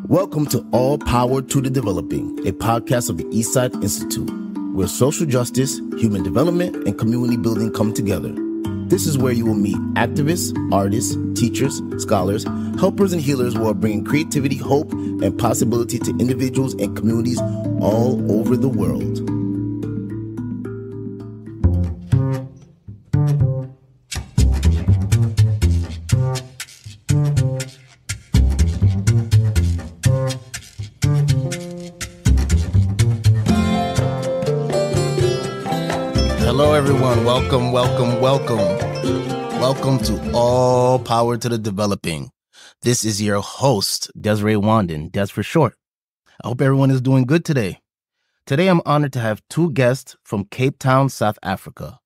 Welcome to All Power to the Developing, a podcast of the Eastside Institute, where social justice, human development, and community building come together. This is where you will meet activists, artists, teachers, scholars, helpers, and healers who are bringing creativity, hope, and possibility to individuals and communities all over the world. Hello, everyone. Welcome to All Power to the Developing. This is your host, Desire Wandan, Des for short. I hope everyone is doing good today. Today, I'm honored to have two guests from Cape Town, South Africa,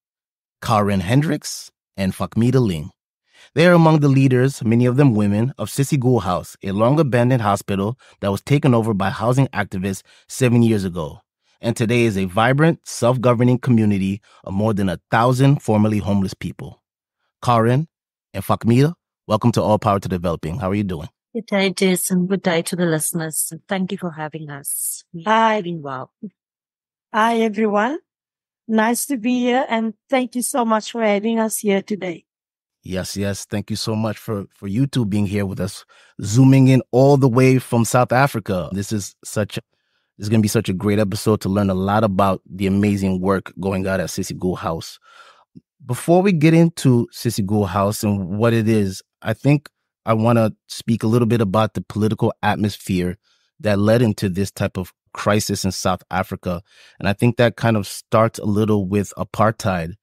Hendricks and Fagmeedah Ling. They are among the leaders, many of them women, of Cissie Gool House, a long-abandoned hospital that was taken over by housing activists 7 years ago, and today is a vibrant, self-governing community of more than 1,000 formerly homeless people. Karen and Fagmeedah, welcome to All Power to Developing. How are you doing? Good day, Jason. Good day to the listeners. And thank you for having us. Hi, doing well. Hi, everyone. Nice to be here, and thank you so much for having us here today. Yes. Thank you so much for you two being here with us, zooming in all the way from South Africa. This is going to be such a great episode to learn a lot about the amazing work going on at Cissie Gool House. Before we get into Cissie Gool House and what it is, I think I want to speak a little bit about the political atmosphere that led into this type of crisis in South Africa. And I think that kind of starts a little with apartheid.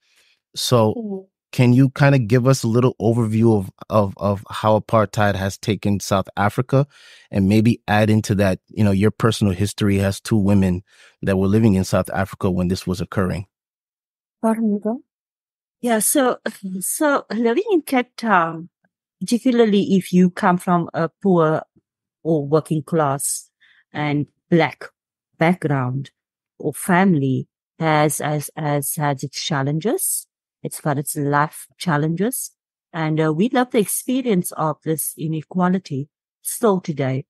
So can you kind of give us a little overview of how apartheid has taken South Africa, and maybe add into that, your personal history as two women that were living in South Africa when this was occurring? Yeah, so living in Cape Town, particularly if you come from a poor or working class and Black background or family, has its challenges. It's got its life challenges. And we love the experience of this inequality still today.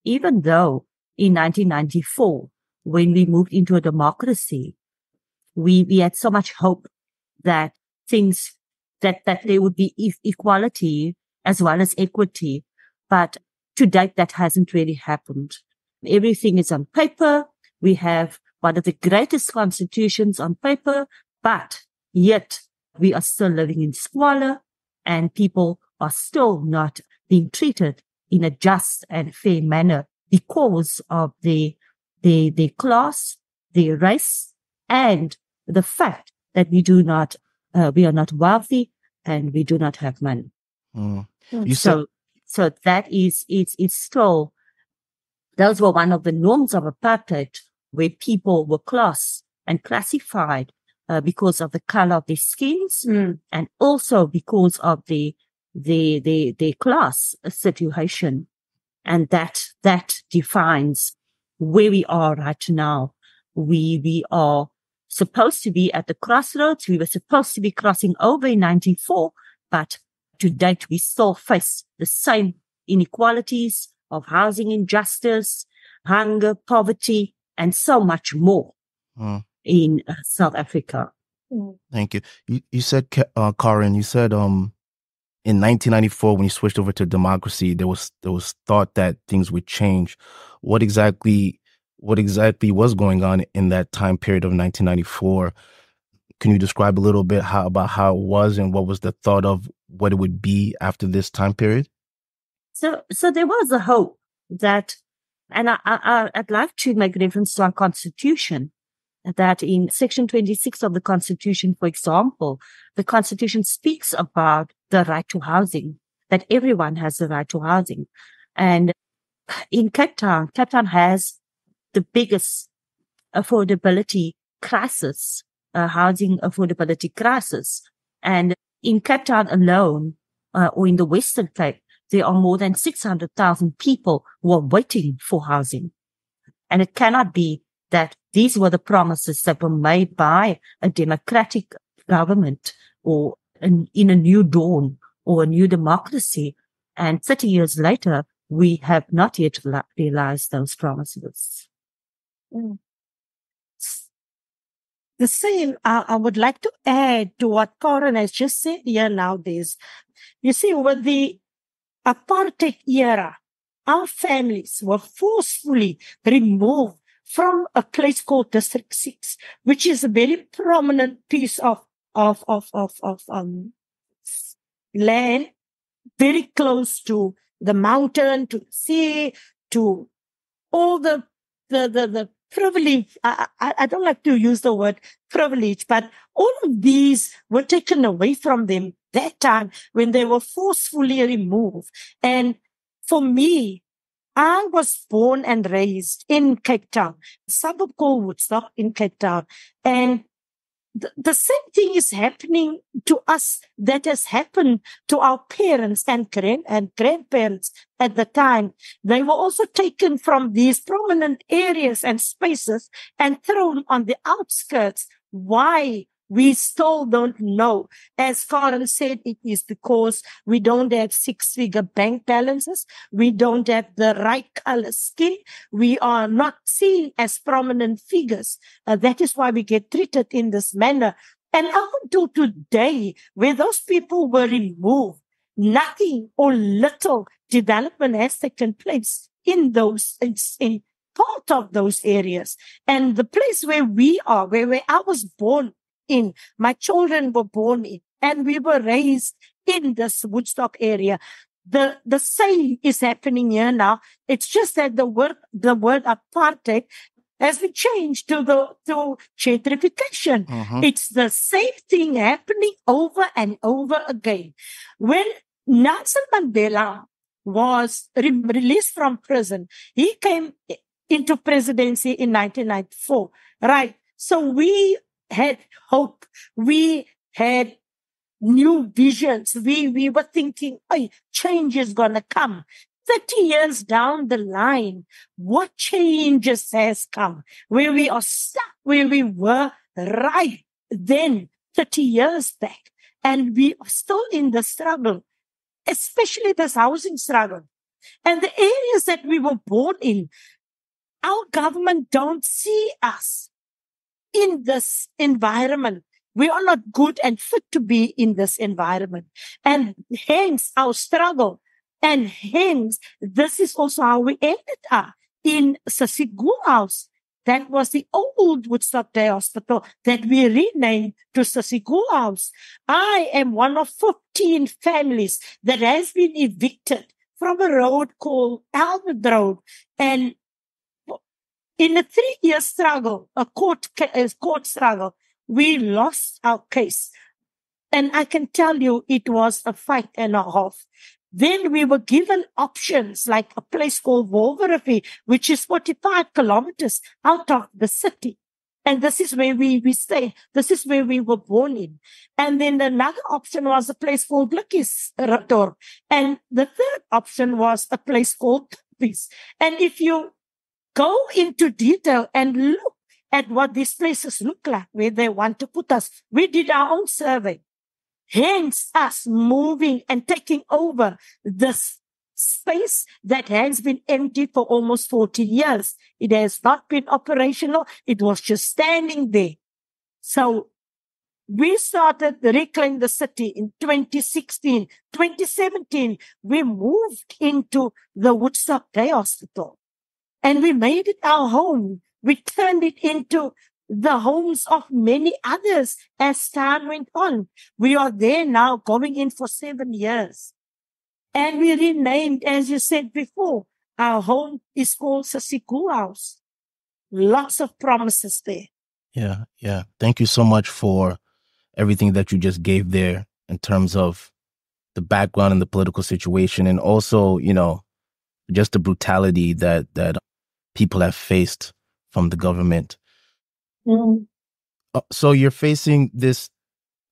Even though in 1994, when we moved into a democracy, we had so much hope that things, that there would be equality as well as equity. But to date, that hasn't really happened. Everything is on paper. We have one of the greatest constitutions on paper, but yet we are still living in squalor, and people are still not being treated in a just and fair manner because of the class, the race, and the fact that we are not wealthy and we do not have money. So that it's still, those were one of the norms of apartheid, where people were classed and classified because of the color of their skins, and also because of the class situation. And that defines where we are right now. We are supposed to be at the crossroads. We were supposed to be crossing over in 94, but to date, we still face the same inequalities of housing injustice, hunger, poverty, and so much more in South Africa. Thank you. You said, Karen, you said in 1994, when you switched over to democracy, there was thought that things would change. What exactly was going on in that time period of 1994? Can you describe a little bit about how it was, and what was the thought of what it would be after this time period? So there was a hope that, and I'd like to make reference to our Constitution, that in Section 26 of the Constitution, for example, the Constitution speaks about the right to housing, that everyone has the right to housing. And in Cape Town has the biggest affordability crisis, housing affordability crisis. And in Cape Town alone, or in the Western Cape, there are more than 600,000 people who are waiting for housing. And it cannot be that these were the promises that were made by a democratic government or in a new dawn or a new democracy. And 30 years later, we have not yet realized those promises. Mm. The same, I would like to add to what Corin has just said here nowadays. You see, with the apartheid era, our families were forcefully removed from a place called District 6, which is a very prominent piece of land, very close to the mountain, to the sea, to all the privilege. I don't like to use the word privilege, but all of these were taken away from them that time when they were forcefully removed. And for me, I was born and raised in Cape Town, a suburb called Woodstock in Cape Town. And the same thing is happening to us that has happened to our parents and grandparents at the time. They were also taken from these prominent areas and spaces and thrown on the outskirts. Why? We still don't know. As Karen said, it is because we don't have six-figure bank balances. We don't have the right color skin. We are not seen as prominent figures. That is why we get treated in this manner. And up until today, where those people were removed, nothing or little development has taken place in those, in part of those areas. And the place where we are, where I was born in, my children were born in, and we were raised in this Woodstock area. The same is happening here now. It's just that the word apartheid has been changed to gentrification. Mm-hmm. It's the same thing happening over and over again. When Nelson Mandela was released from prison, he came into presidency in 1994, right? So we had hope. We had new visions. We were thinking, hey, change is going to come. 30 years down the line, what changes has come? Where we are stuck, where we were right then, 30 years back. And we are still in the struggle, especially this housing struggle. And the areas that we were born in, our government don't see us in this environment. We are not good and fit to be in this environment. And hence our struggle. And hence, this is also how we ended up in Cissie Gool House. That was the old Woodstock Day Hospital that we renamed to Cissie Gool House. I am one of 15 families that has been evicted from a road called Albert Road. And in a 3-year struggle, a court struggle, we lost our case. And I can tell you it was a fight and a half. Then we were given options like a place called Wolverine, which is 45 kilometers out of the city. And this is where we stay. This is where we were born in. And then another option was a place called Blikkiesrivier. And the third option was a place called Convenes. And if you go into detail and look at what these places look like, where they want to put us, we did our own survey. Hence us moving and taking over this space that has been empty for almost 40 years. It has not been operational. It was just standing there. So we started Reclaim the City in 2016. 2017, we moved into the Woodstock Day Hospital. And we made it our home. We turned it into the homes of many others as time went on. We are there now going in for 7 years. And we renamed, as you said before, our home is called Cissie Gool House. Lots of promises there. Yeah. Thank you so much for everything that you just gave there in terms of the background and the political situation, and also, just the brutality that people have faced from the government. Mm. So you're facing this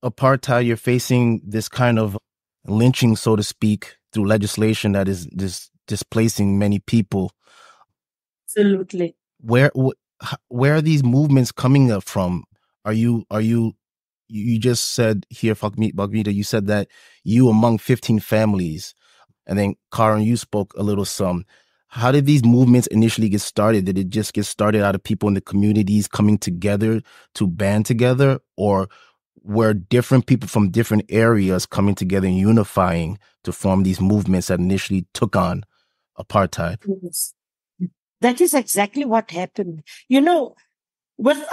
apartheid, you're facing this kind of lynching, so to speak, through legislation that is displacing many people. Absolutely. Where are these movements coming up from? You just said here, Fagmeedah, you said that you among 15 families, And then, Karen, you spoke a little some. How did these movements initially get started? Did it just get started out of people in the communities coming together to band together? Or were different people from different areas coming together and unifying to form these movements that initially took on apartheid? Yes. That is exactly what happened. With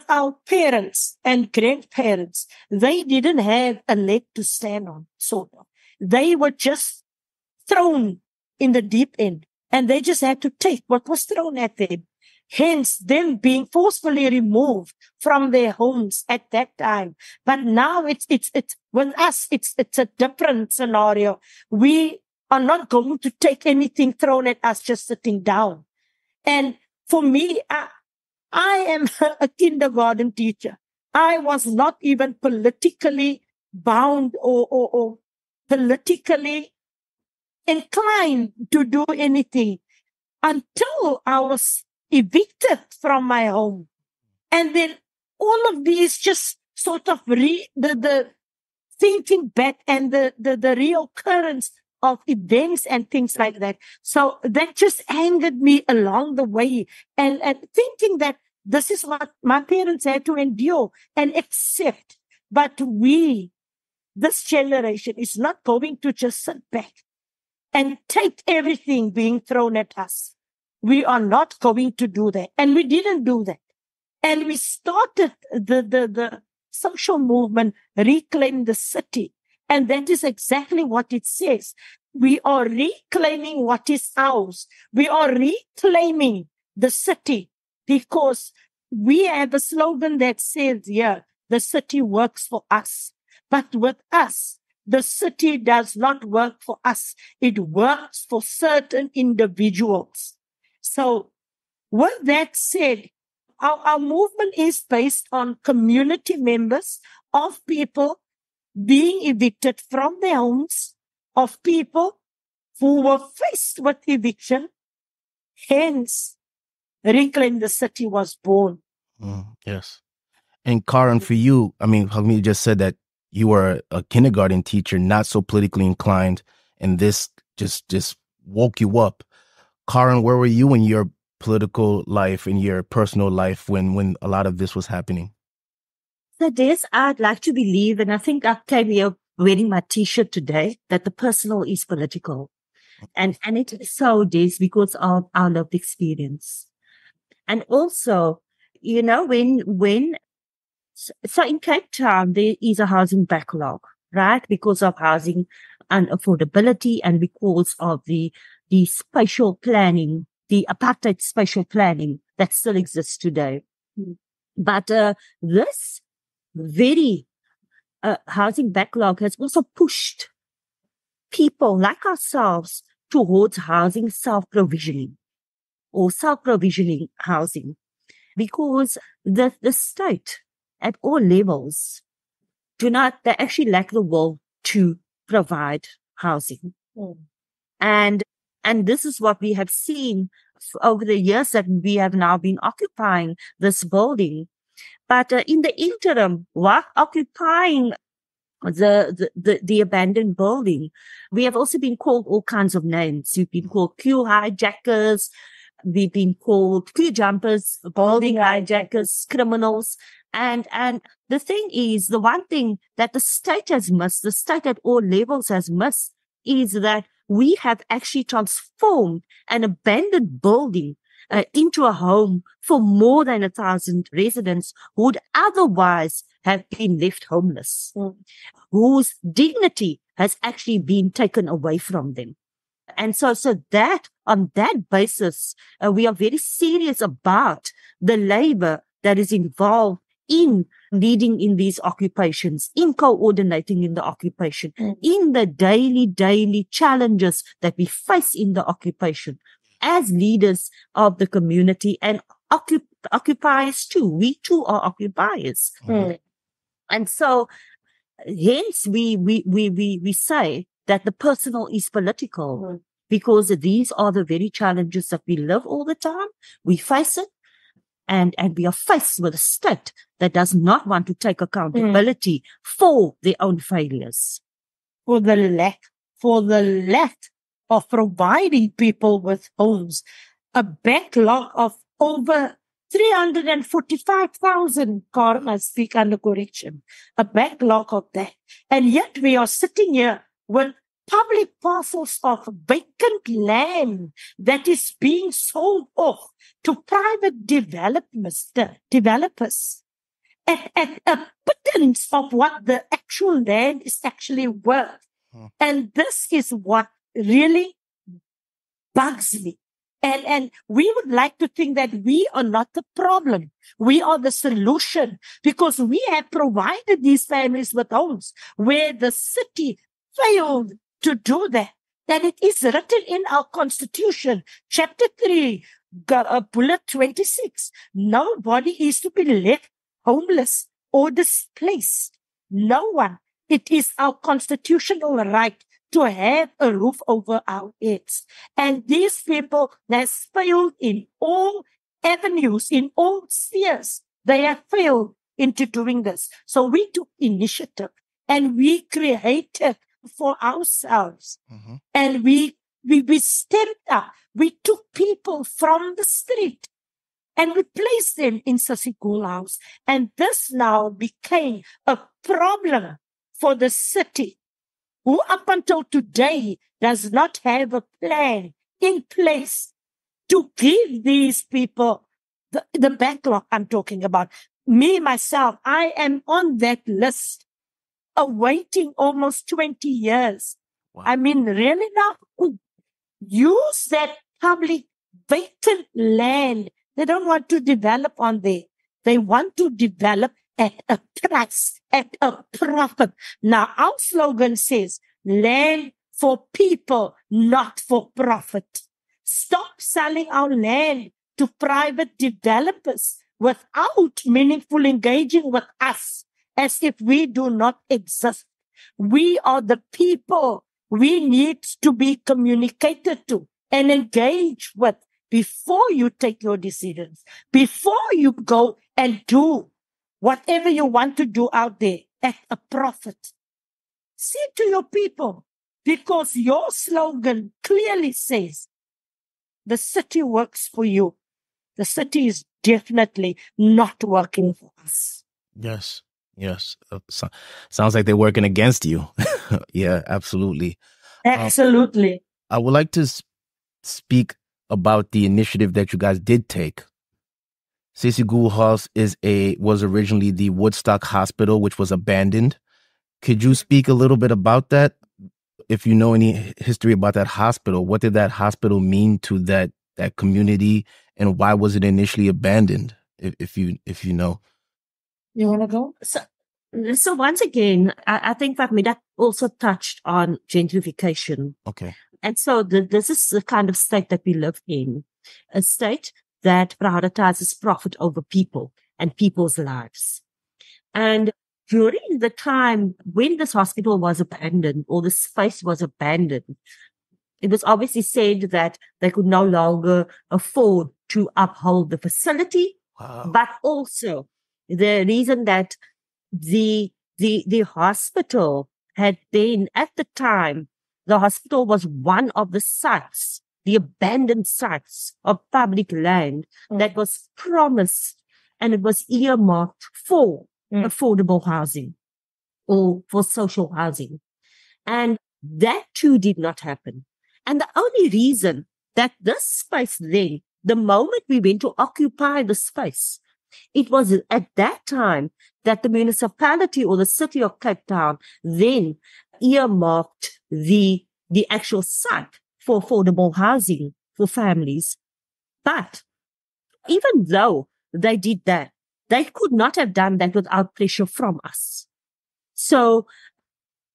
our parents and grandparents, they didn't have a leg to stand on, sort of. They were just thrown in the deep end, and they just had to take what was thrown at them. Hence, them being forcefully removed from their homes at that time. But now it's with us, it's a different scenario. We are not going to take anything thrown at us just sitting down. And for me, I am a kindergarten teacher. I was not even politically bound or politically inclined to do anything until I was evicted from my home. And then all of these just sort of the thinking back and the reoccurrence of events and things like that. So that just angered me along the way, and thinking that this is what my parents had to endure and accept. But this generation, is not going to just sit back and take everything being thrown at us. We are not going to do that. And we didn't do that. And we started the social movement, Reclaim the City. And that is exactly what it says. We are reclaiming what is ours. We are reclaiming the city, because we have a slogan that says, the city works for us. But with us, the city does not work for us. It works for certain individuals. So with that said, our movement is based on community members of people being evicted from their homes, of people who were faced with eviction. Hence, Reclaim the City was born. Yes. And Karen, for you, I mean, Fagmeedah just said that you were a kindergarten teacher, not so politically inclined, and this just woke you up. Karen, where were you in your political life, in your personal life, when a lot of this was happening? So, Des, I'd like to believe, and I think I came here wearing my T-shirt today, that the personal is political. And it is so, Des, because of our lived experience. And also, so in Cape Town, there is a housing backlog, right? Because of housing unaffordability and because of the spatial planning, the apartheid spatial planning that still exists today. But this very housing backlog has also pushed people like ourselves towards housing self-provisioning or self-provisioning housing, because the state at all levels they actually lack the will to provide housing. And this is what we have seen over the years that we have now been occupying this building. But in the interim, while occupying the abandoned building, we have also been called all kinds of names. We've been called queue hijackers. We've been called queue jumpers, building hijackers, criminals. And the thing is, the one thing that the state has missed, the state at all levels has missed, is that we have actually transformed an abandoned building into a home for more than 1,000 residents who would otherwise have been left homeless, whose dignity has actually been taken away from them. And so that on that basis, we are very serious about the labor that is involved in leading in these occupations, in coordinating in the occupation, in the daily challenges that we face in the occupation as leaders of the community and occupiers too. We too are occupiers. And so hence we say that the personal is political, because these are the very challenges that we live all the time. We face it, and we are faced with a state that does not want to take accountability for their own failures. For the lack of providing people with homes, a backlog of over 345,000, I speak under correction, a backlog of that. And yet we are sitting here with public parcels of vacant land that is being sold off to private developers at a pittance of what the actual land is actually worth. And this is what really bugs me. And we would like to think that we are not the problem. We are the solution, because we have provided these families with homes where the city failed to do that. And it is written in our constitution, chapter 3, bullet 26. Nobody is to be left homeless or displaced. No one. It is our constitutional right to have a roof over our heads. And these people have failed in all avenues, in all spheres. They have failed into doing this. So we took initiative and we created for ourselves. And we stepped up. We took people from the street and we placed them in Cissie Gool House. And this now became a problem for the city, who up until today does not have a plan in place to give these people the backlog I'm talking about. Me, myself, I am on that list, awaiting almost 20 years. Wow. I mean, really now, use that public vacant land. They don't want to develop on there. They want to develop at a price, at a profit. Now, our slogan says, land for people, not for profit. Stop selling our land to private developers without meaningful engaging with us as if we do not exist. We are the people we need to be communicated to and engaged with before you take your decisions, before you go and do whatever you want to do out there at a profit. Say to your people, because your slogan clearly says, the city works for you. The city is definitely not working for us. Yes. Sounds like they're working against you. Yeah, absolutely. Absolutely. I would like to speak about the initiative that you guys did take. Cissie Gool House was originally the Woodstock Hospital, which was abandoned. Could you speak a little bit about that? If you know any history about that hospital, what did that hospital mean to that community, and why was it initially abandoned? If you know. You want to go? So once again, I think Fagmeedah also touched on gentrification. Okay. And so this is the kind of state that we live in, a state that prioritizes profit over people and people's lives. And during the time when this hospital was abandoned, or the space was abandoned, it was obviously said that they could no longer afford to uphold the facility. Wow. But also the reason that the hospital had been, at the time, the hospital was one of the sites, the abandoned sites of public land that was promised, and it was earmarked for affordable housing or for social housing. And that too did not happen. And the only reason that this space then, the moment we went to occupy the space, it was at that time that the municipality or the city of Cape Town then earmarked the actual site for affordable housing for families. But even though they did that, they could not have done that without pressure from us. So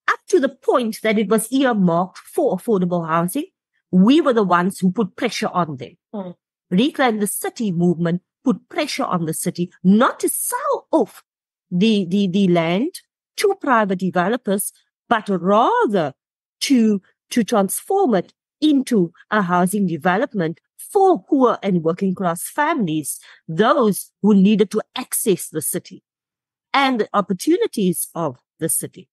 up to the point that it was earmarked for affordable housing, we were the ones who put pressure on them. Reclaim the City movement put pressure on the city not to sell off the land to private developers, but rather to transform it into a housing development for poor and working class families, those who needed to access the city and the opportunities of the city.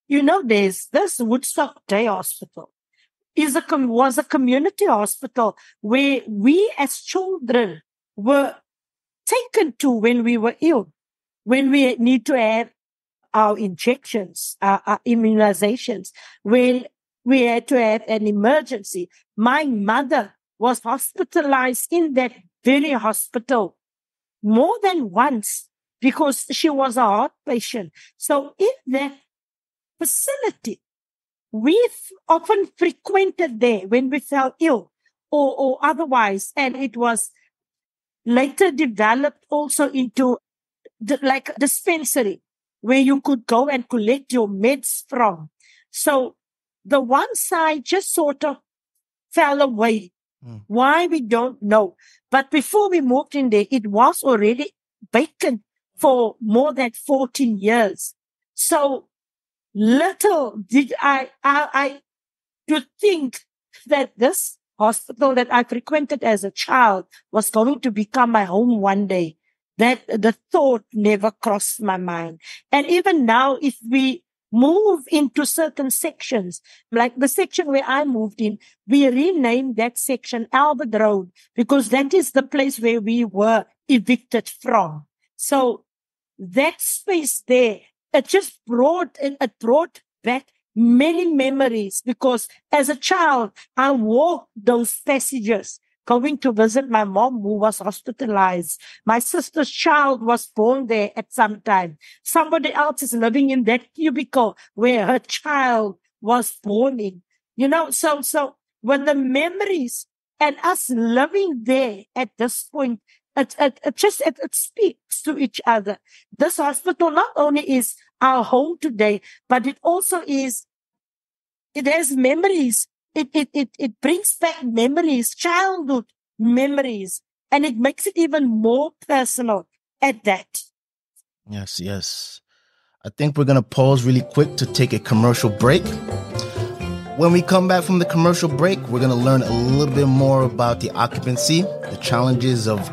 You know, there's this Woodstock Day Hospital. was a community hospital where we as children were taken to when we were ill, when we need to have our injections, our immunizations, when we had to have an emergency. My mother was hospitalized in that very hospital more than once because she was a heart patient. So in that facility, we often frequented there when we fell ill or otherwise, and it was later developed also into like a dispensary where you could go and collect your meds from. So the one side just sort of fell away. Why, we don't know. But before we moved in there, it was already vacant for more than 14 years. So little did I to think that this hospital that I frequented as a child was going to become my home one day. That the thought never crossed my mind. And even now, if we move into certain sections, like the section where I moved in, we renamed that section Albert Road because that is the place where we were evicted from. So that space there, it brought back many memories because as a child, I walked those passages going to visit my mom who was hospitalized. My sister's child was born there at some time. Somebody else is living in that cubicle where her child was born in. So when the memories and us living there at this point, it speaks to each other. This hospital not only is our home today, but it has memories. It brings back memories, childhood memories, and it makes it even more personal at that. Yes. I think we're going to pause really quick to take a commercial break. When we come back from the commercial break, we're going to learn a little bit more about the occupancy, the challenges of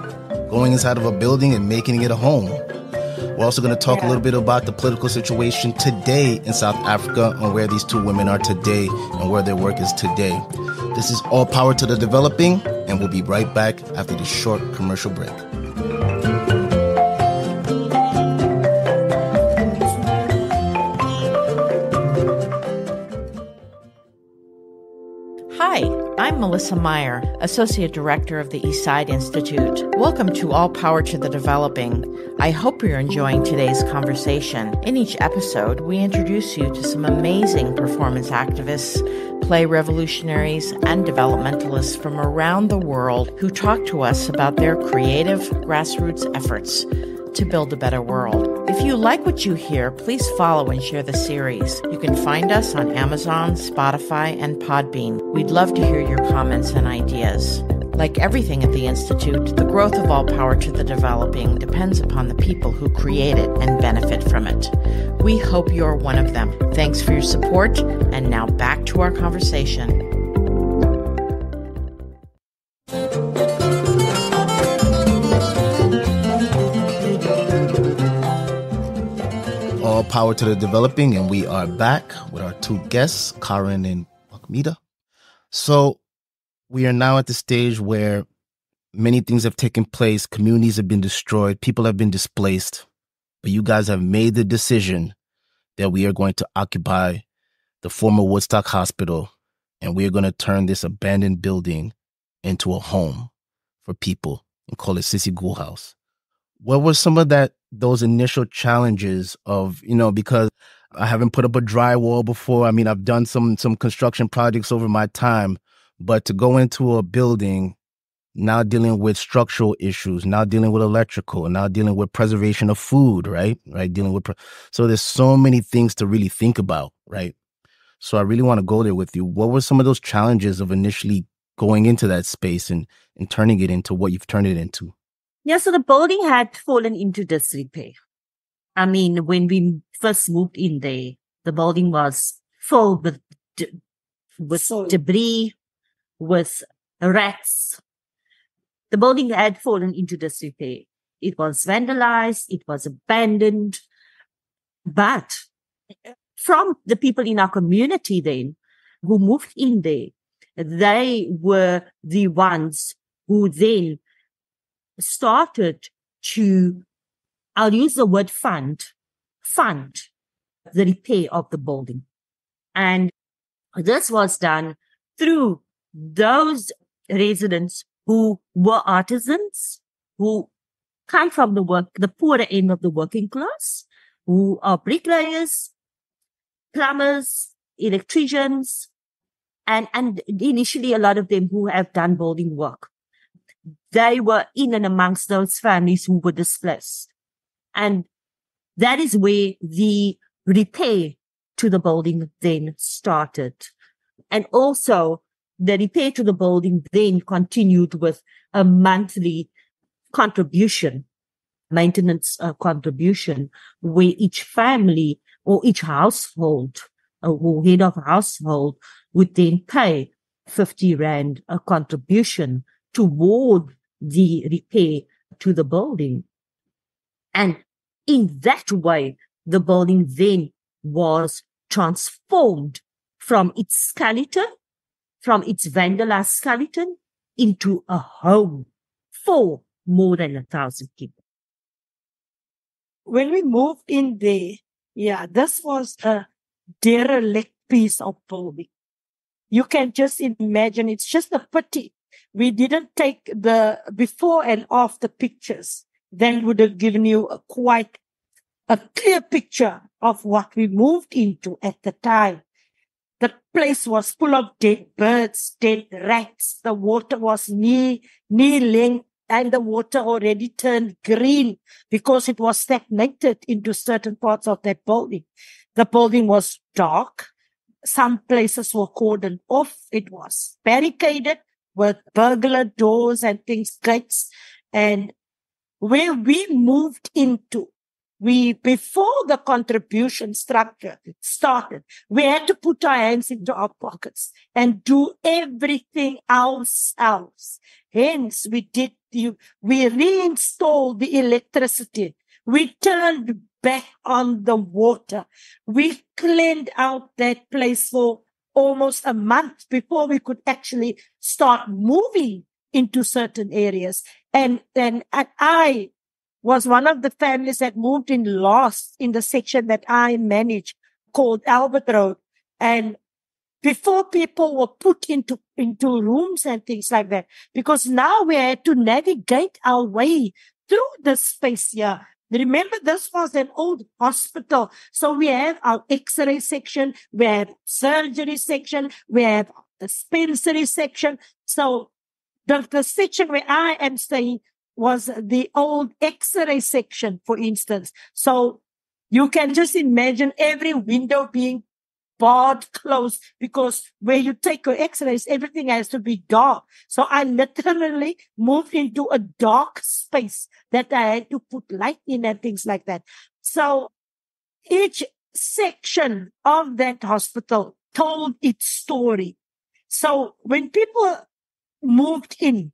going inside of a building and making it a home. We're also going to talk a little bit about the political situation today in South Africa and where these two women are today and where their work is today. This is All Power to the Developing, and we'll be right back after this short commercial break. Hi, I'm Melissa Meyer, Associate Director of the Eastside Institute. Welcome to All Power to the Developing. I hope you're enjoying today's conversation. In each episode, we introduce you to some amazing performance activists, play revolutionaries, and developmentalists from around the world who talk to us about their creative grassroots efforts to build a better world. If you like what you hear, please follow and share the series. You can find us on Amazon, Spotify, and Podbean. We'd love to hear your comments and ideas. Like everything at the Institute, the growth of All Power to the Developing depends upon the people who create it and benefit from it. We hope you're one of them. Thanks for your support, and now back to our conversation. All Power to the Developing, and we are back with our two guests, Karen and Fagmeedah. So we are now at the stage where many things have taken place. Communities have been destroyed. People have been displaced. But you guys have made the decision that we are going to occupy the former Woodstock Hospital, and we are going to turn this abandoned building into a home for people and call it Cissie Gool House. What were some of those initial challenges of, because I haven't put up a drywall before. I mean, I've done some construction projects over my time, but to go into a building, now dealing with structural issues, now dealing with electrical, now dealing with preservation of food, right? So there's so many things to really think about, right? So I really want to go there with you. What were some of those challenges of initially going into that space and turning it into what you've turned it into? Yeah, so the building had fallen into disrepair. I mean, when we first moved in there, the building was filled with debris, with rats. The building had fallen into disrepair. It was vandalized. It was abandoned. But from the people in our community then who moved in there, they were the ones who then started to, I'll use the word fund the repair of the building. And this was done through those residents who were artisans, who come from the poorer end of the working class, who are bricklayers, plumbers, electricians, and initially a lot of them who have done building work. They were in and amongst those families who were displaced. And that is where the repair to the building then started. And also the repair to the building then continued with a monthly contribution, maintenance contribution, where each family or each household or head of household would then pay 50 Rand a contribution toward the repair to the building. And in that way, the building then was transformed from its skeleton, from its vandalized skeleton, into a home for more than 1,000 people. When we moved in there, this was a derelict piece of building. You can just imagine, it's just a pity we didn't take the before and after pictures. Then would have given you quite a clear picture of what we moved into at the time. The place was full of dead birds, dead rats. The water was knee-length, and the water already turned green because it was stagnated into certain parts of that building. The building was dark. Some places were cordoned off. It was barricaded with burglar doors and things, gates. And where we moved into, before the contribution structure started, we had to put our hands into our pockets and do everything ourselves. Hence, we reinstalled the electricity. We turned back on the water. We cleaned out that place for almost a month before we could actually start moving into certain areas. And I was one of the families that moved in last in the section that I managed called Albert Road. And before people were put into rooms and things like that, because now we had to navigate our way through the space here. Remember, this was an old hospital. So we have our X-ray section, we have surgery section, we have dispensary section. So the section where I am staying was the old X-ray section, for instance. So you can just imagine every window being barred closed, because where you take your X-rays, everything has to be dark. So I literally moved into a dark space that I had to put light in and things like that. So each section of that hospital told its story. So when people moved in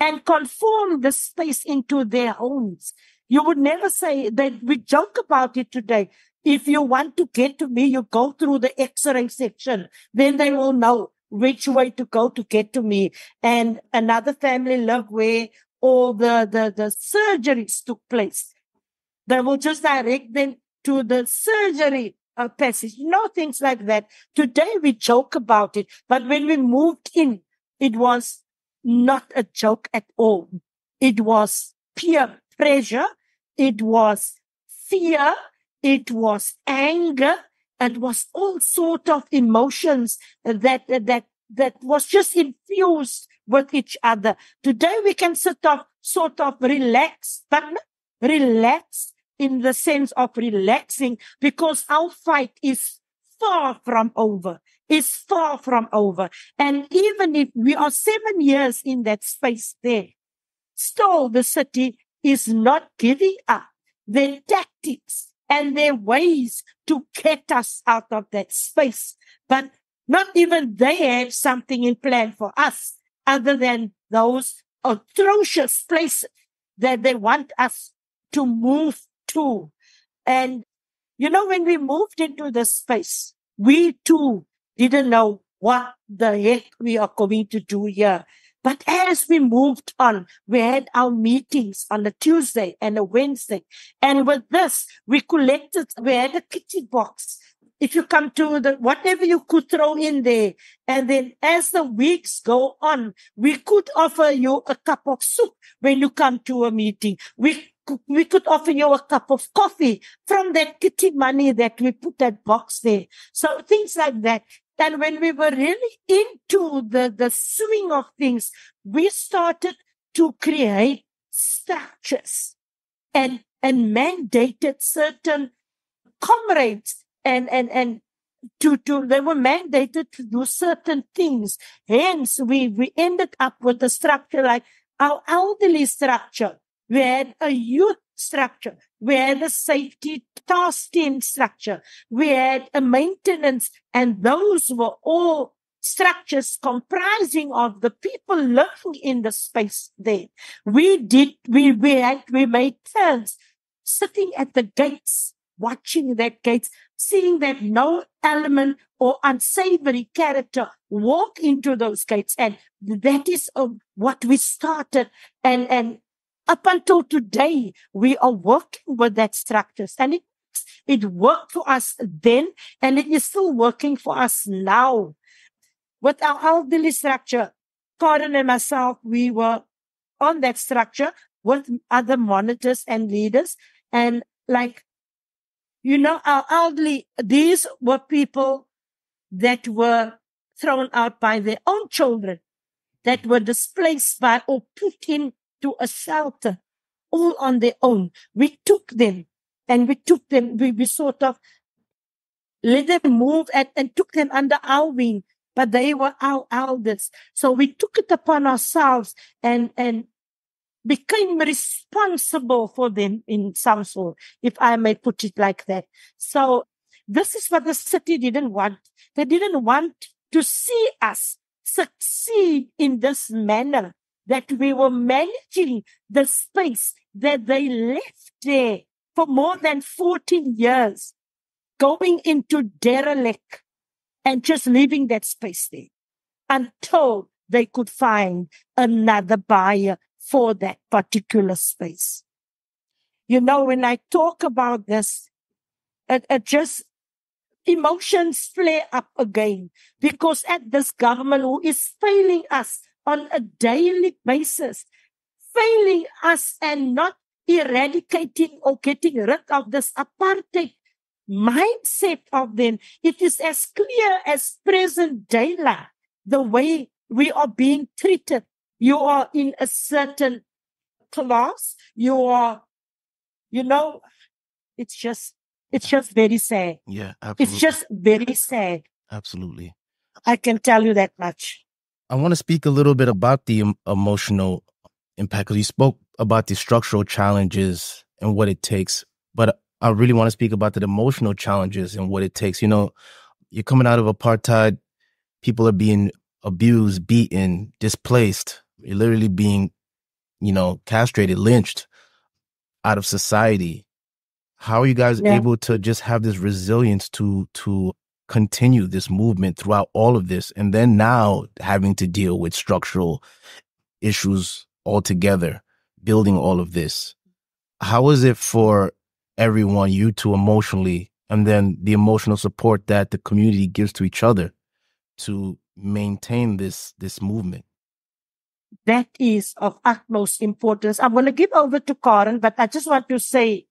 and conformed the space into their homes, you would never say that. We joke about it today. If you want to get to me, you go through the X-ray section. Then they will know which way to go to get to me. And another family lived where all the surgeries took place. They will just direct them to the surgery passage. Things like that. Today we joke about it. But when we moved in, it was not a joke at all. It was peer pressure. It was fear. It was anger. It was all sort of emotions that was just infused with each other. Today we can sort of relax, but not relax in the sense of relaxing, because our fight is far from over. It's far from over. And even if we are 7 years in that space there, still the city is not giving up their tactics and their ways to get us out of that space. But not even they have something in plan for us other than those atrocious places that they want us to move to. And, when we moved into the space, we too didn't know what the heck we are going to do here. But as we moved on, we had our meetings on a Tuesday and a Wednesday. And with this, we had a kitty box. If you come to whatever you could throw in there. And then as the weeks go on, we could offer you a cup of soup when you come to a meeting. We could offer you a cup of coffee from that kitty money that we put that box there. So things like that. And when we were really into the swing of things, we started to create structures and mandated certain comrades and they were mandated to do certain things. Hence, we ended up with a structure like our elderly structure. We had a youth structure. We had a safety task team structure. We had a maintenance, and those were all structures comprising of the people living in the space there. We made turns sitting at the gates, watching that gates, seeing that no element or unsavory character walk into those gates. And that is what we started. And up until today, we are working with that structures. And it worked for us then, and it is still working for us now. With our elderly structure, Karen and myself, we were on that structure with other monitors and leaders. And our elderly, these were people that were thrown out by their own children, that were displaced by or put into a shelter, all on their own. We took them, we sort of let them move and took them under our wing, but they were our elders. So we took it upon ourselves and became responsible for them in some sort, if I may put it like that. So this is what the city didn't want. They didn't want to see us succeed in this manner, that we were managing the space that they left there for more than 14 years, going into derelict and just leaving that space there until they could find another buyer for that particular space. When I talk about this, it just emotions flare up again, because at this government who is failing us on a daily basis, failing us and not eradicating or getting rid of this apartheid mindset of them. It is as clear as present daylight, the way we are being treated. You are in a certain class. You are, it's just very sad. Yeah, absolutely. It's just very sad. Absolutely. I can tell you that much. I want to speak a little bit about the emotional impact, because you spoke about the structural challenges and what it takes, but I really want to speak about the emotional challenges and what it takes. You're coming out of apartheid, people are being abused, beaten, displaced. You're literally being, castrated, lynched out of society. How are you guys able to just have this resilience to continue this movement throughout all of this, and then now having to deal with structural issues altogether, building all of this? How is it for everyone, you two emotionally, and then the emotional support that the community gives to each other to maintain this movement? That is of utmost importance. I'm going to give over to Karen, but I just want to say,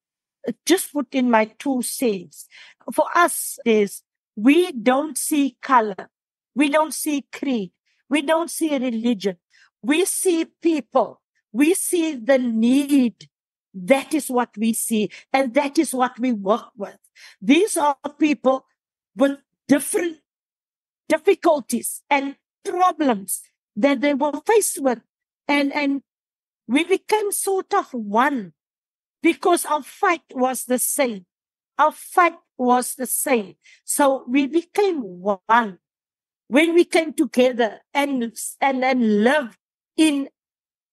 just put in my 2 cents. For us is, we don't see color. We don't see creed. We don't see religion. We see people. We see the need. That is what we see. And that is what we work with. These are people with different difficulties and problems that they were faced with. And we became sort of one, because our fight was the same. Our fight was the same. So we became one. When we came together and lived in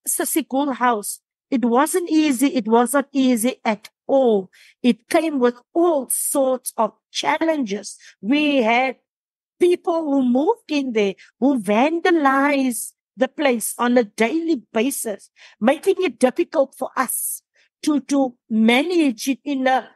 Cissie Gool House, it wasn't easy. It wasn't easy at all. It came with all sorts of challenges. We had people who moved in there, who vandalized the place on a daily basis, making it difficult for us to manage it in a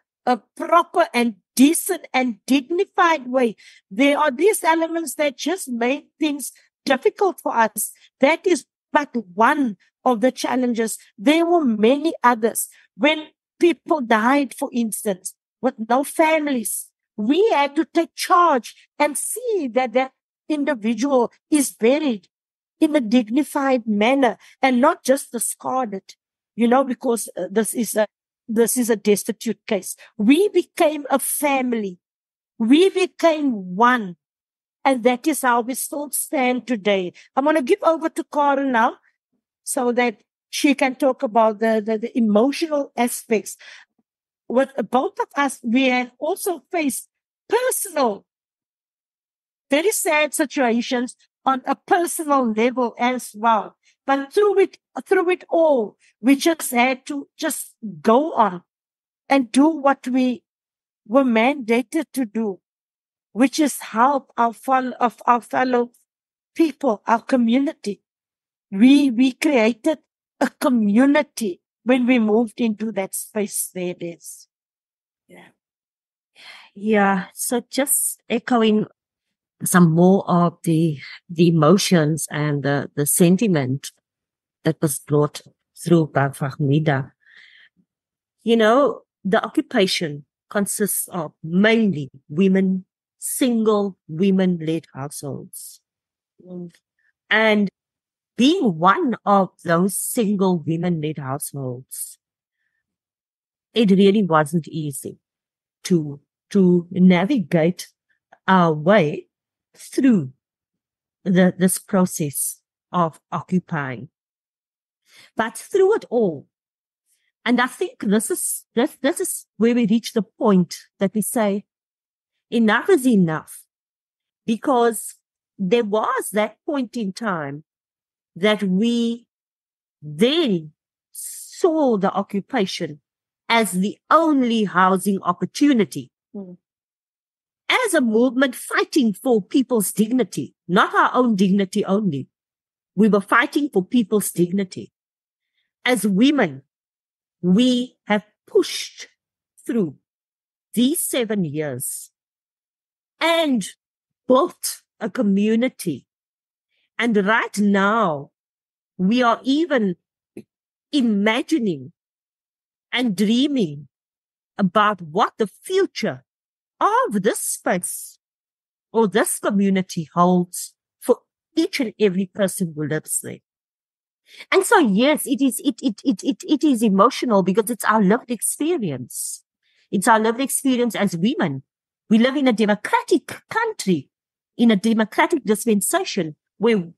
proper and decent and dignified way. There are these elements that just make things difficult for us. That is but one of the challenges. There were many others. When people died, for instance, with no families, we had to take charge and see that that individual is buried in a dignified manner and not just discarded, because this is a destitute case. We became a family. We became one. And that is how we still stand today. I'm going to give over to Karen now so that she can talk about the emotional aspects. With both of us, we have also faced personal, very sad situations on a personal level as well. But through it all, we just had to just go on and do what we were mandated to do, which is help our fellow people, our community. We created a community when we moved into that space there it is. Yeah. So just echoing some more of the emotions and the sentiment that was brought through by Fagmeedah. The occupation consists of mainly single women-led households. And being one of those single women-led households, it really wasn't easy to navigate our way through this process of occupying. But through it all, and I think this is where we reach the point that we say enough is enough, because there was that point in time that we then saw the occupation as the only housing opportunity. As a movement fighting for people's dignity, not our own dignity only. We were fighting for people's dignity. As women, we have pushed through these 7 years and built a community. And right now, we are even imagining and dreaming about what the future of this space or this community holds for each and every person who lives there. And so, yes, it is emotional because it's our lived experience. It's our lived experience as women. We live in a democratic country, in a democratic dispensation where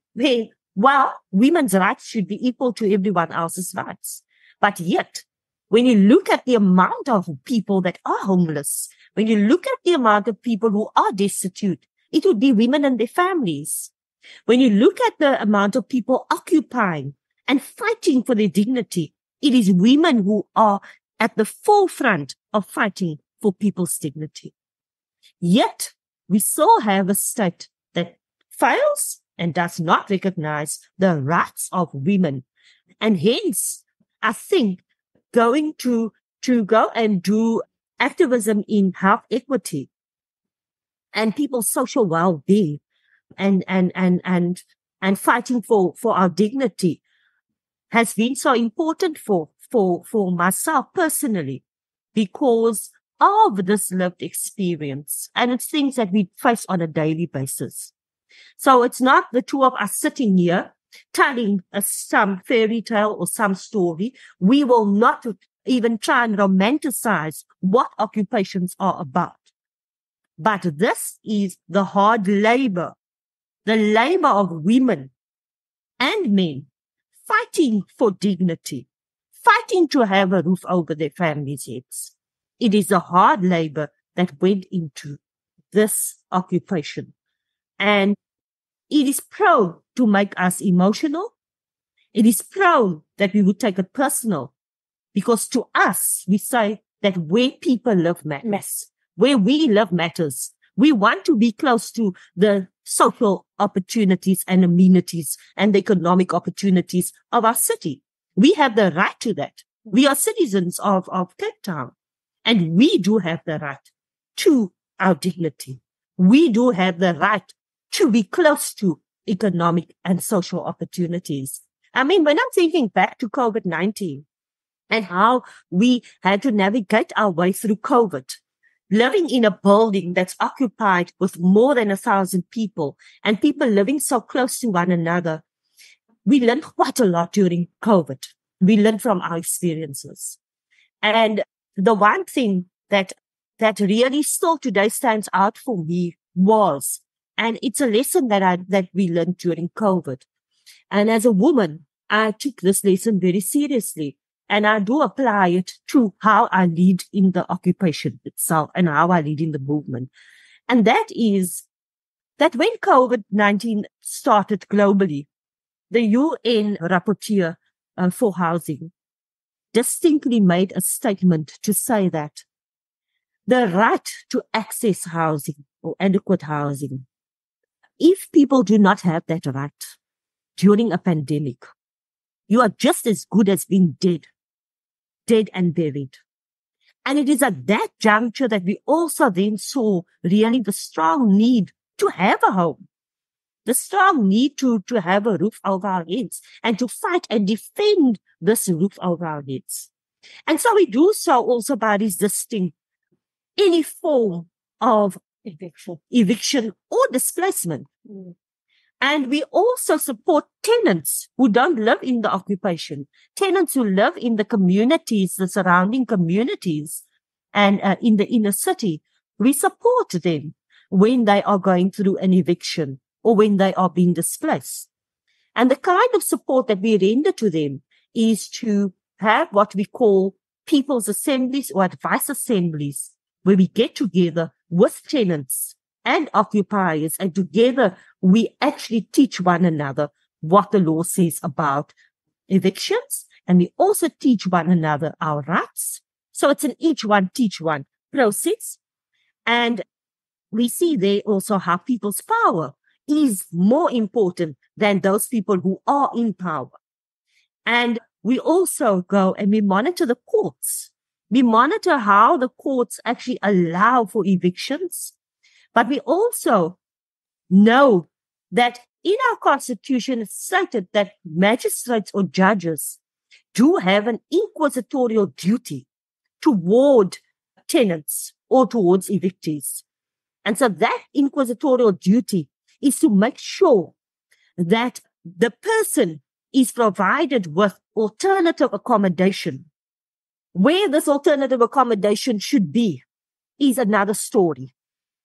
women's rights should be equal to everyone else's rights. But yet, when you look at the amount of people that are homeless, when you look at the amount of people who are destitute, it would be women and their families. When you look at the amount of people occupying and fighting for their dignity, it is women who are at the forefront of fighting for people's dignity. Yet, we still have a state that fails and does not recognize the rights of women. And hence, I think going to go and do activism in health equity and people's social well-being and fighting for our dignity has been so important for myself personally because of this lived experience. And it's things that we face on a daily basis. So it's not the two of us sitting here telling some fairy tale or some story. We will not even try and romanticize what occupations are about. But this is the hard labor, the labor of women and men fighting for dignity, fighting to have a roof over their families' heads. It is the hard labor that went into this occupation. And it is prone to make us emotional. It is prone that we would take it personal. Because to us, we say that where people live matters. Where we live matters. We want to be close to the social opportunities and amenities and the economic opportunities of our city. We have the right to that. We are citizens of Cape Town, and we do have the right to our dignity. We do have the right to be close to economic and social opportunities. I mean, when I'm thinking back to COVID-19 and how we had to navigate our way through COVID, living in a building that's occupied with more than 1,000 people and people living so close to one another, we learned quite a lot during COVID. We learned from our experiences. And the one thing that really still today stands out for me was, and it's a lesson that we learned during COVID. And as a woman, I took this lesson very seriously, and I do apply it to how I lead in the occupation itself and how I lead in the movement. And that is that when COVID-19 started globally, the UN rapporteur for housing distinctly made a statement to say that the right to access housing or adequate housing, if people do not have that right during a pandemic, you are just as good as being dead and buried. And it is at that juncture that we also then saw really the strong need to have a home, the strong need to have a roof over our heads and to fight and defend this roof over our heads. And so we do so also by resisting any form of eviction or displacement. And we also support tenants who don't live in the occupation, tenants who live in the communities, the surrounding communities, and in the inner city. We support them when they are going through an eviction or when they are being displaced. And the kind of support that we render to them is to have what we call people's assemblies or advice assemblies, where we get together with tenants and occupiers, and together we actually teach one another what the law says about evictions, and we also teach one another our rights. So it's an each one, teach one process. And we see there also how people's power is more important than those people who are in power. And we also go and we monitor the courts. We monitor how the courts actually allow for evictions. But we also know that in our constitution, it's stated that magistrates or judges do have an inquisitorial duty toward tenants or towards evictees. And so that inquisitorial duty is to make sure that the person is provided with alternative accommodation. Where this alternative accommodation should be is another story.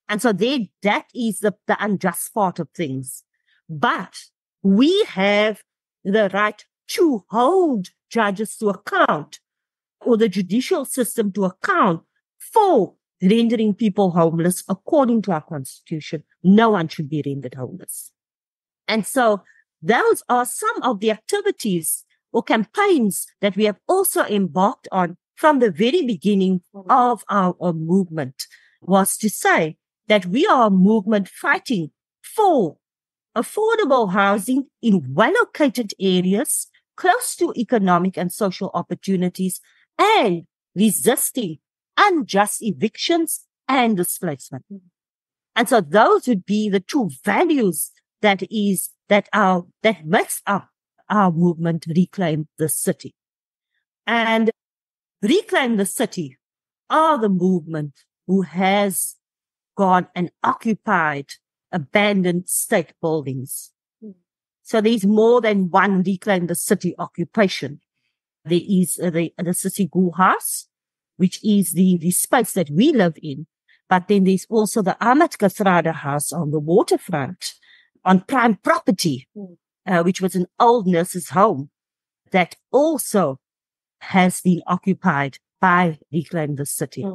And so that is the unjust part of things. But we have the right to hold judges to account or the judicial system to account for rendering people homeless according to our constitution. No one should be rendered homeless. And so those are some of the activities or campaigns that we have also embarked on from the very beginning of our movement, was to say that we are a movement fighting for affordable housing in well-located areas, close to economic and social opportunities, and resisting unjust evictions and displacement. And so those would be the two values that makes up our movement, Reclaim the City. And Reclaim the City are the movement who has gone and occupied abandoned state buildings. So there's more than one Reclaim the City occupation. There is the Cissie Gool House, which is the space that we live in. But then there's also the Ahmed House on the waterfront, on prime property, which was an old nurse's home that also has been occupied by Reclaim the City.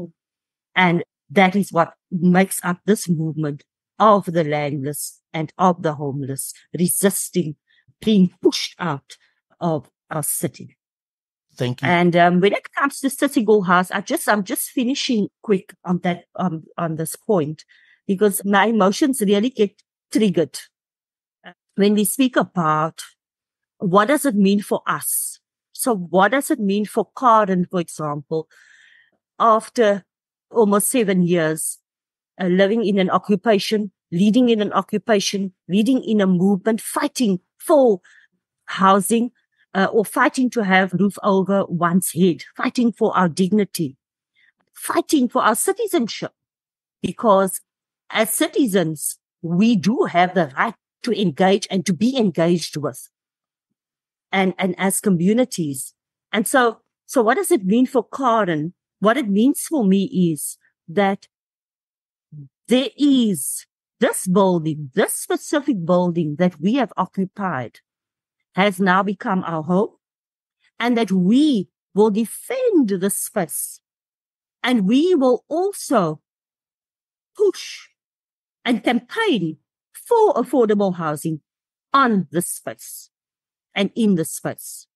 And that is what makes up this movement of the landless and of the homeless, resisting being pushed out of our city. Thank you. And when it comes to Cissie Gool House, I'm just finishing quick on that on this point, because my emotions really get triggered when we speak about what does it mean for us. So what does it mean for Karen, for example, after almost 7 years, living in an occupation, leading in an occupation, leading in a movement, fighting for housing, or fighting to have roof over one's head, fighting for our dignity, fighting for our citizenship, because as citizens, we do have the right to engage and to be engaged with, and as communities. And so what does it mean for Karen? What it means for me is that there is this building, this specific building that we have occupied has now become our home, and that we will defend the space, and we will also push and campaign for affordable housing on the space and in the space.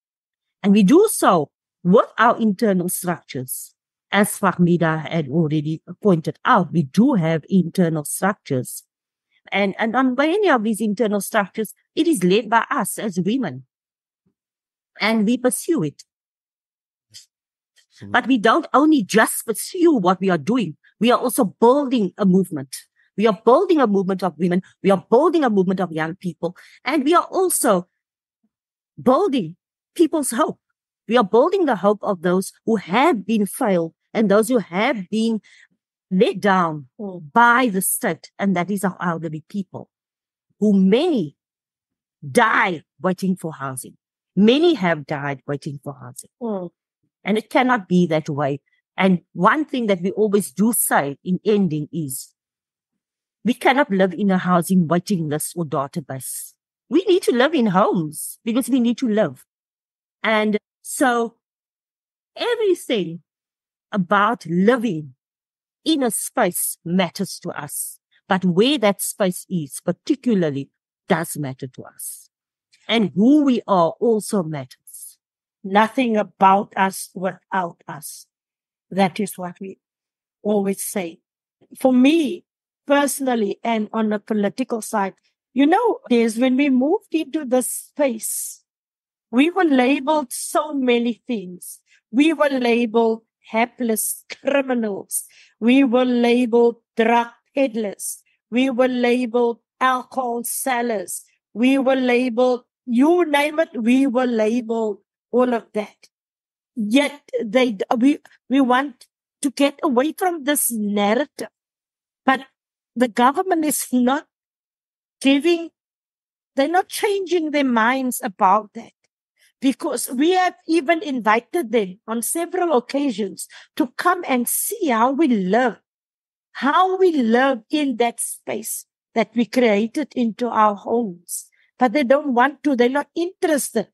And we do so with our internal structures. As Fagmeedah had already pointed out, we do have internal structures. And on many of these internal structures, it is led by us as women. And we pursue it. But we don't only just pursue what we are doing. We are also building a movement. We are building a movement of women. We are building a movement of young people. And we are also building people's hope. We are building the hope of those who have been failed and those who have been let down by the state. And that is our elderly people, who many die waiting for housing. Many have died waiting for housing. And it cannot be that way. And one thing that we always do say in ending is, we cannot live in a housing waiting list or database. We need to live in homes because we need to live. And so everything about living in a space matters to us. But where that space is particularly does matter to us. And who we are also matters. Nothing about us without us. That is what we always say. For me, personally, and on the political side, there's when we moved into this space, we were labeled so many things. We were labeled hapless criminals. We were labeled drug peddlers. We were labeled alcohol sellers. We were labeled, you name it, we were labeled all of that. Yet we want to get away from this narrative. But the government is not they're not changing their minds about that. Because we have even invited them on several occasions to come and see how we live in that space that we created into our homes. But they don't want to, they're not interested,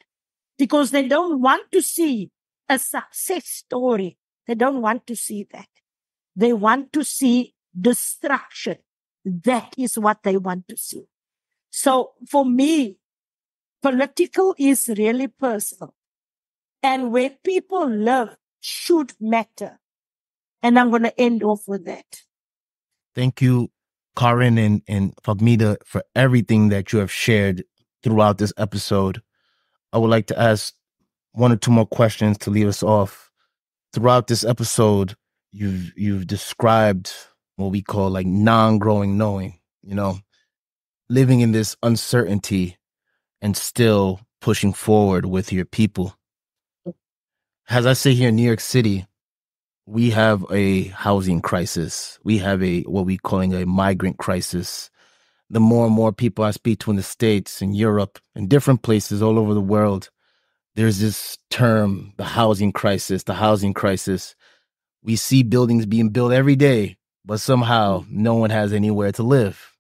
because they don't want to see a success story. They don't want to see that. They want to see destruction. That is what they want to see. So for me, political is really personal. And where people live should matter. And I'm going to end off with that. Thank you, Karen and Fagmeedah, for everything that you have shared throughout this episode. I would like to ask one or two more questions to leave us off. Throughout this episode, you've described what we call like non-growing knowing, living in this uncertainty and still pushing forward with your people. As I say here in New York City, we have a housing crisis. We have what we're calling a migrant crisis. The more and more people I speak to in the States, in Europe, in different places all over the world, there's this term, the housing crisis, the housing crisis. We see buildings being built every day, but somehow no one has anywhere to live.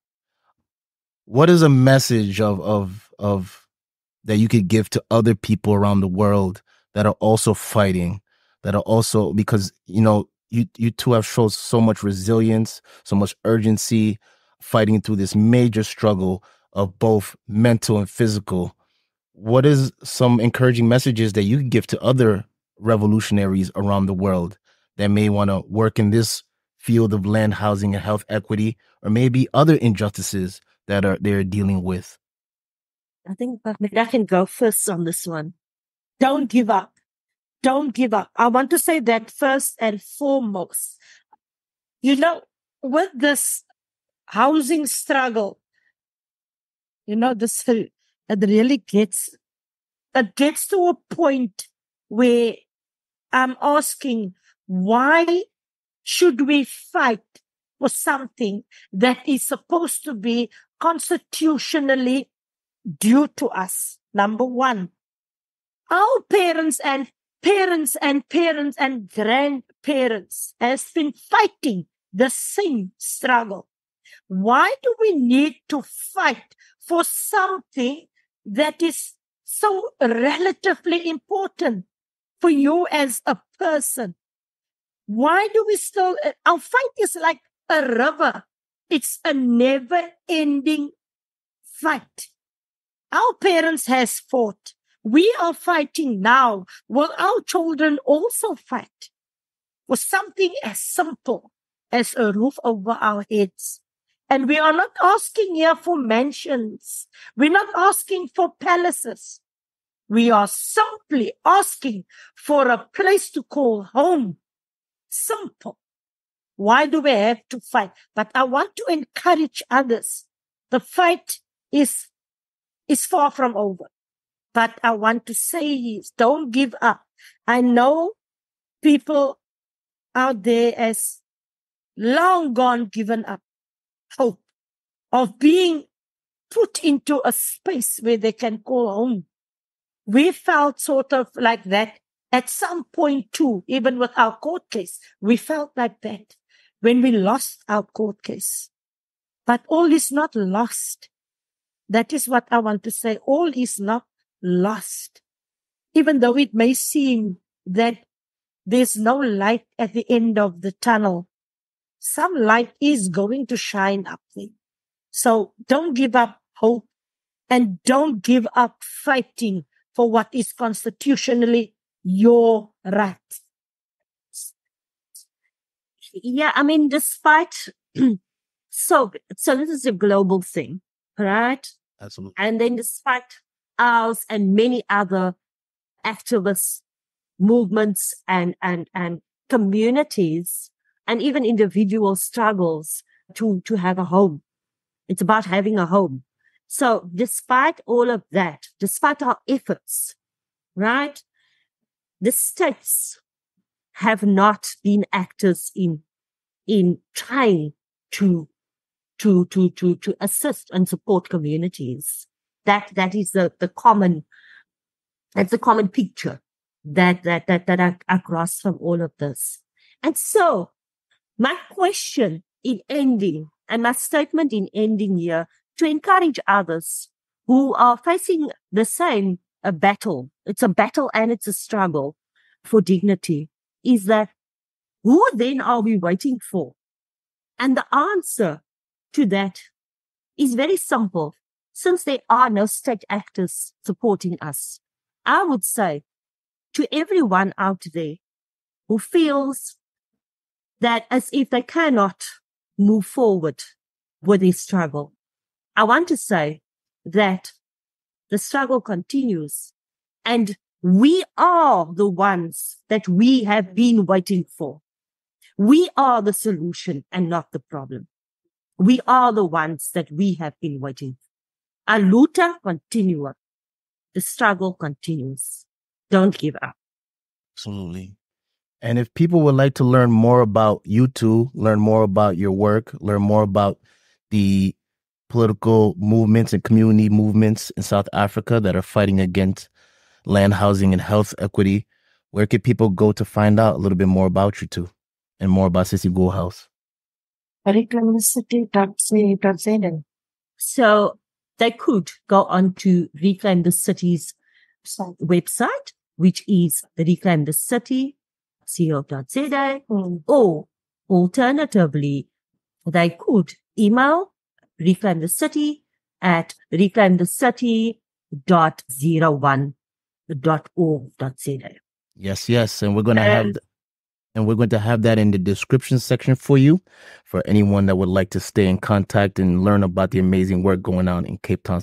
What is a message of that you could give to other people around the world that are also fighting, that are also, because, you two have shown so much resilience, so much urgency, fighting through this major struggle of both mental and physical. What is some encouraging messages that you could give to other revolutionaries around the world that may want to work in this field of land, housing, and health equity, or maybe other injustices that they're dealing with? I think Fagmeedah can go first on this one. Don't give up. Don't give up. I want to say that first and foremost. You know, with this housing struggle, it really gets to a point where I'm asking, why should we fight for something that is supposed to be constitutionally due to us? Number one, our parents and grandparents has been fighting the same struggle. Why do we need to fight for something that is so relatively important for you as a person? Why do we still, our fight is like a river. It's a never-ending fight. Our parents has fought. We are fighting now. Will our children also fight for something as simple as a roof over our heads? And we are not asking here for mansions. We're not asking for palaces. We are simply asking for a place to call home. Simple. Why do we have to fight? But I want to encourage others. The fight is far from over. But I want to say is, don't give up. I know people out there has long gone given up hope of being put into a space where they can call home. We felt sort of like that at some point too, even with our court case. We felt like that when we lost our court case. But all is not lost. That is what I want to say. All is not lost. Even though it may seem that there's no light at the end of the tunnel, some light is going to shine up there. So don't give up hope and don't give up fighting for what is constitutionally your right. Yeah, I mean, despite, so this is a global thing, right? Absolutely. And then despite ours and many other activist movements and communities and even individual struggles to have a home. It's about having a home. So despite all of that, despite our efforts, right, the states have not been actors in trying to assist and support communities. That is the common picture that I grasp from all of this. And so my question in ending and my statement in ending here to encourage others who are facing the same battle. It's a battle and it's a struggle for dignity, is that who then are we waiting for? And the answer to that is very simple. Since there are no state actors supporting us, I would say to everyone out there who feels that as if they cannot move forward with their struggle, I want to say that the struggle continues and we are the ones that we have been waiting for. We are the solution and not the problem. We are the ones that we have been waiting for. A luta continua. The struggle continues. Don't give up. Absolutely. And if people would like to learn more about you two, learn more about your work, learn more about the political movements and community movements in South Africa that are fighting against land, housing, and health equity, where can people go to find out a little bit more about you two and more about Cissie Gool House? Reclaimthecity.co.za. So they could go on to Reclaim the City's website, which is reclaimthecity.co.za, or alternatively, they could email reclaimthecity@reclaimthecity.01.org.za. Yes. And we're going to have And we're going to have that in the description section for you, for anyone that would like to stay in contact and learn about the amazing work going on in Cape Town,